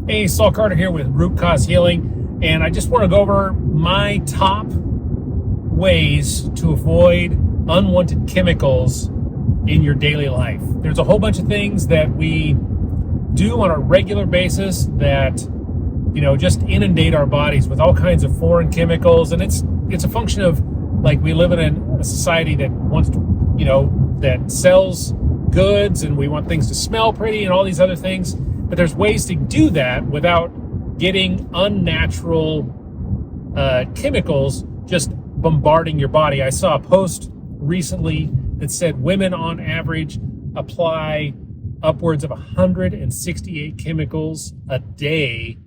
Hey, Saul Carter here with Root Cause Healing, and I just want to go over my top ways to avoid unwanted chemicals in your daily life. There's a whole bunch of things that we do on a regular basis that, just inundate our bodies with all kinds of foreign chemicals, and it's a function of, like, we live in a society that wants to, that sells goods, and we want things to smell pretty and all these other things. But there's ways to do that without getting unnatural chemicals just bombarding your body. I saw a post recently that said women on average apply upwards of 168 chemicals a day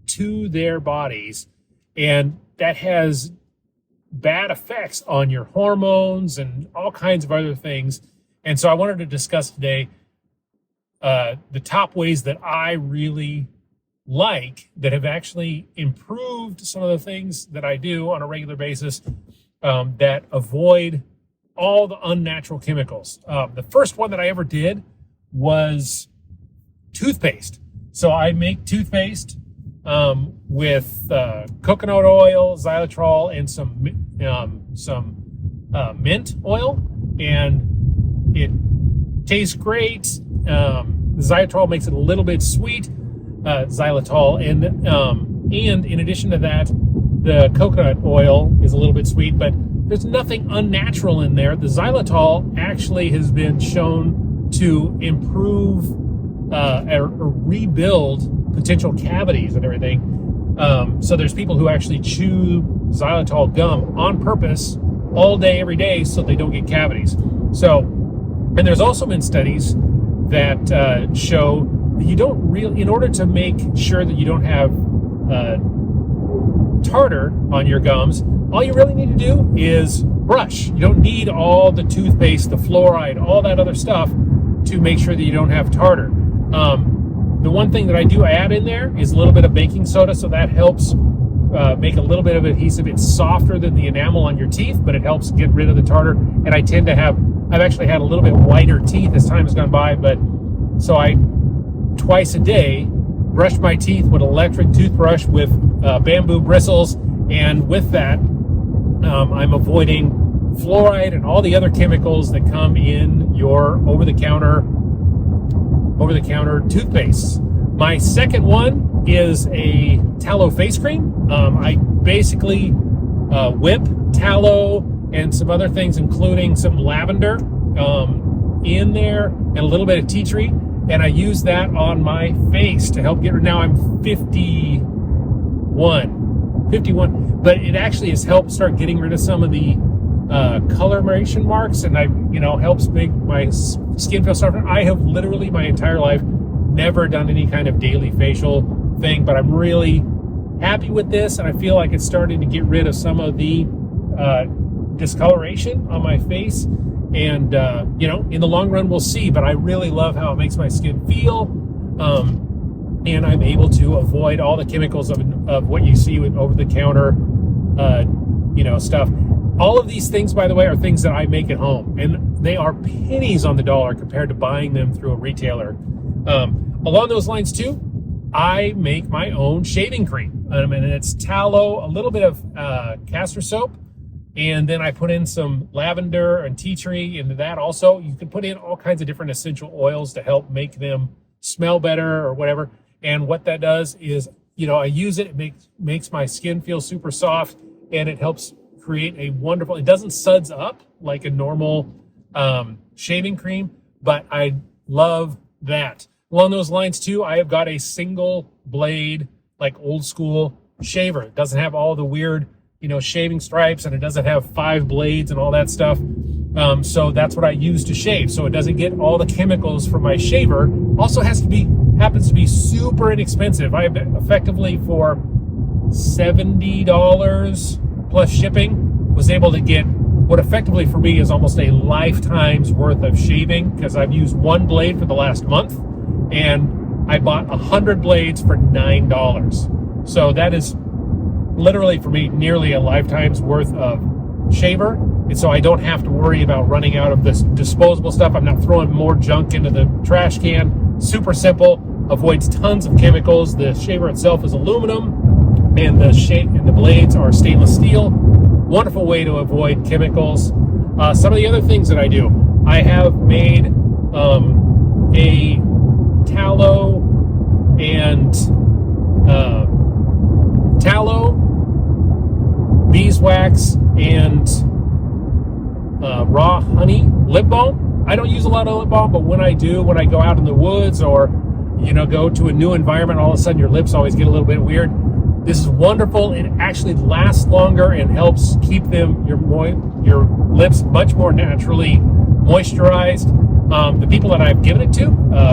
to their bodies, and that has bad effects on your hormones and all kinds of other things. And so I wanted to discuss today the top ways that I really like that have actually improved some of the things that I do on a regular basis that avoid all the unnatural chemicals. The first one that I ever did was toothpaste. So I make toothpaste with coconut oil, xylitol, and some mint oil, and it tastes great. The xylitol makes it a little bit sweet, xylitol, and in addition to that, the coconut oil is a little bit sweet, but there's nothing unnatural in there. The xylitol actually has been shown to improve or rebuild potential cavities and everything. So there's people who actually chew xylitol gum on purpose all day, every day, so they don't get cavities. So, and there's also been studies that show that you don't really, in order to make sure that you don't have tartar on your gums, all you really need to do is brush. You don't need all the toothpaste, the fluoride, all that other stuff to make sure that you don't have tartar. The one thing that I do add in there is a little bit of baking soda, so that helps make a little bit of adhesive. It's softer than the enamel on your teeth, but it helps get rid of the tartar. And I've actually had a little bit whiter teeth as time has gone by, but so I twice a day brush my teeth with an electric toothbrush with bamboo bristles, and with that I'm avoiding fluoride and all the other chemicals that come in your over-the-counter toothpaste. My second one is a tallow face cream. I basically whip tallow and some other things, including some lavender in there and a little bit of tea tree, and I use that on my face to help get rid. Now I'm 51, but it actually has helped start getting rid of some of the coloration marks, and helps make my skin feel softer. I have literally my entire life never done any kind of daily facial thing, but I'm really happy with this, and I feel like it's starting to get rid of some of the discoloration on my face. And in the long run we'll see, but I really love how it makes my skin feel, and I'm able to avoid all the chemicals of what you see with over-the-counter stuff. All of these things, by the way, are things that I make at home, and they are pennies on the dollar compared to buying them through a retailer. Along those lines too, I make my own shaving cream, and it's tallow, a little bit of castor soap, and then I put in some lavender and tea tree into that also. You can put in all kinds of different essential oils to help make them smell better or whatever. And what that does is, I use it, it makes my skin feel super soft, and it helps create a wonderful, it doesn't suds up like a normal shaving cream, but I love that. Along those lines too, I have got a single blade, like old school shaver. It doesn't have all the weird shaving stripes, and it doesn't have 5 blades and all that stuff. So that's what I use to shave. So it doesn't get all the chemicals from my shaver. Also happens to be super inexpensive. I effectively, for $70 plus shipping, was able to get what effectively for me is almost a lifetime's worth of shaving, because I've used one blade for the last month, and I bought 100 blades for $9. So that is literally for me nearly a lifetime's worth of shaver, and so I don't have to worry about running out of this disposable stuff. I'm not throwing more junk into the trash can. Super simple. avoids tons of chemicals. The shaver itself is aluminum, and the blades are stainless steel. Wonderful way to avoid chemicals. Some of the other things that I do, I have made a tallow, beeswax, and raw honey lip balm. I don't use a lot of lip balm, but when I do, when I go out in the woods or go to a new environment, all of a sudden your lips always get a little bit weird. This is wonderful. It actually lasts longer and helps keep your lips much more naturally moisturized. The people that I've given it to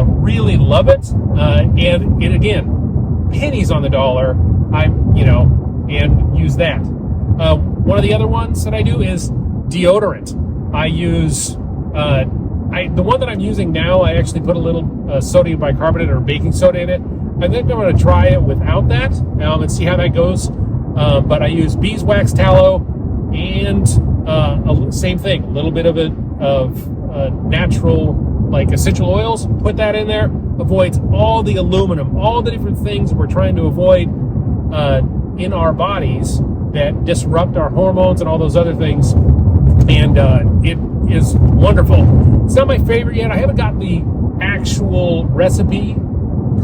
really love it, and again, pennies on the dollar. And use that. One of the other ones that I do is deodorant. I use the one that I'm using now. I actually put a little sodium bicarbonate or baking soda in it. I think I'm going to try it without that and see how that goes. But I use beeswax tallow and same thing, a little bit of natural, like essential oils. Put that in there. Avoids all the aluminum, all the different things we're trying to avoid in our bodies that disrupt our hormones and all those other things. And it is wonderful. It's not my favorite yet. I haven't got the actual recipe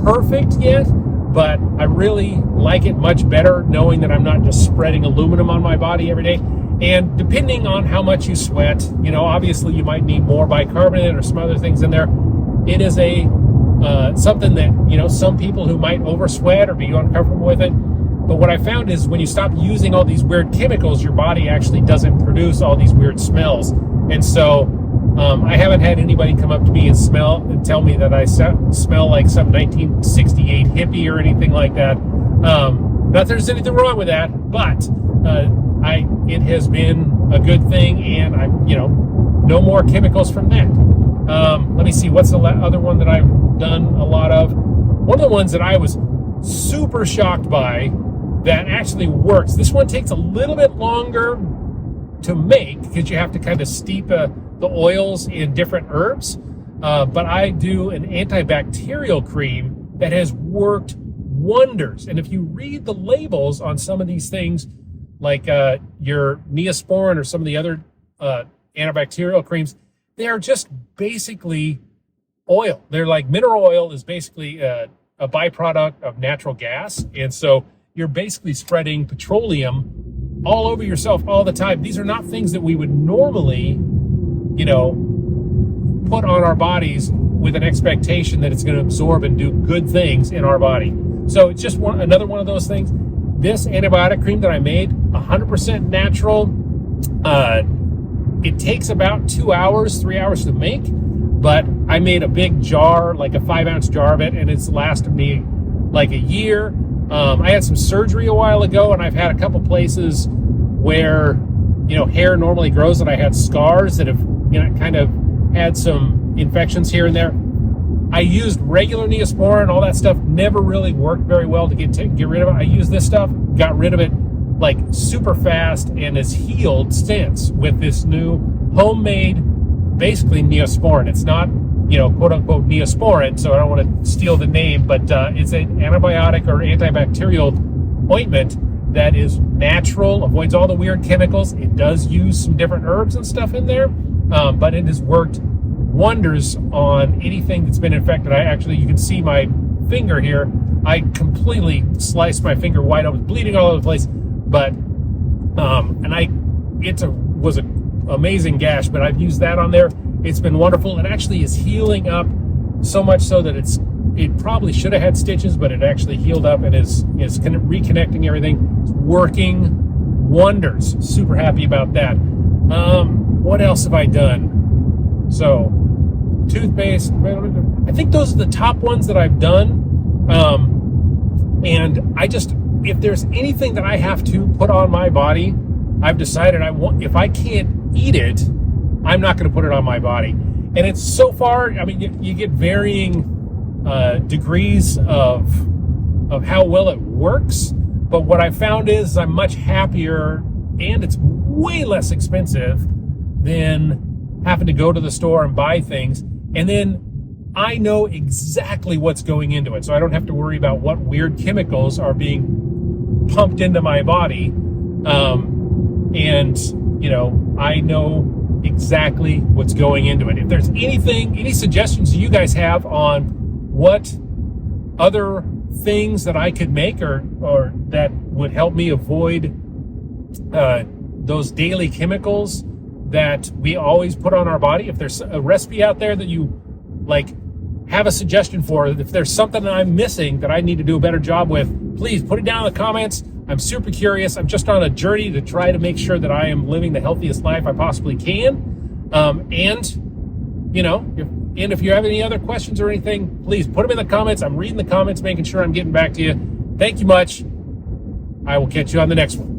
perfect yet, but I really like it much better knowing that I'm not just spreading aluminum on my body every day. And depending on how much you sweat, obviously you might need more bicarbonate or some other things in there. It is something that, some people who might oversweat or be uncomfortable with it. But what I found is when you stop using all these weird chemicals, your body actually doesn't produce all these weird smells. And so I haven't had anybody come up to me and tell me that I smell like some 1968 hippie or anything like that. Not that there's anything wrong with that, but it has been a good thing, and no more chemicals from that. Let me see, what's the other one that I've done a lot of? One of the ones that I was super shocked by that actually works. This one takes a little bit longer to make because you have to kind of steep the oils in different herbs. But I do an antibacterial cream that has worked wonders. And if you read the labels on some of these things, like your Neosporin or some of the other antibacterial creams, they are just basically oil. They're like mineral oil is basically a byproduct of natural gas. And so you're basically spreading petroleum all over yourself all the time. These are not things that we would normally, put on our bodies with an expectation that it's going to absorb and do good things in our body. So it's just another one of those things. This antibiotic cream that I made, 100% natural. It takes about 2 hours, 3 hours to make, but I made a big jar, like a 5-ounce jar of it, and it's lasted me like a year. I had some surgery a while ago, and I've had a couple places where, hair normally grows, and I had scars that have, kind of had some infections here and there. I used regular Neosporin, all that stuff, never really worked very well to get rid of it. I used this stuff, got rid of it like super fast, and has healed since with this new homemade, basically Neosporin. It's not, quote unquote Neosporin, so I don't want to steal the name, but it's an antibiotic or antibacterial ointment that is natural, avoids all the weird chemicals. It does use some different herbs and stuff in there, but it has worked wonders on anything that's been infected. You can see my finger here. I completely sliced my finger wide open, bleeding all over the place. But was an amazing gash. But I've used that on there. It's been wonderful. It actually is healing up so much so that it probably should have had stitches, but it actually healed up and is kind of reconnecting everything. It's working wonders. Super happy about that. What else have I done? So, toothpaste. I think those are the top ones that I've done. And if there's anything that I have to put on my body, I've decided if I can't eat it, I'm not going to put it on my body. And it's so far, you get varying degrees of how well it works. But what I found is I'm much happier, and it's way less expensive than having to go to the store and buy things. And then I know exactly what's going into it, so I don't have to worry about what weird chemicals are being pumped into my body. And, I know exactly what's going into it. If there's any suggestions you guys have on what other things that I could make or that would help me avoid those daily chemicals that we always put on our body, if there's a recipe out there that you have a suggestion for, if there's something that I'm missing that I need to do a better job with, please put it down in the comments. I'm super curious. I'm just on a journey to try to make sure that I am living the healthiest life I possibly can. If you have any other questions or anything, please put them in the comments. I'm reading the comments, making sure I'm getting back to you. Thank you much. I will catch you on the next one.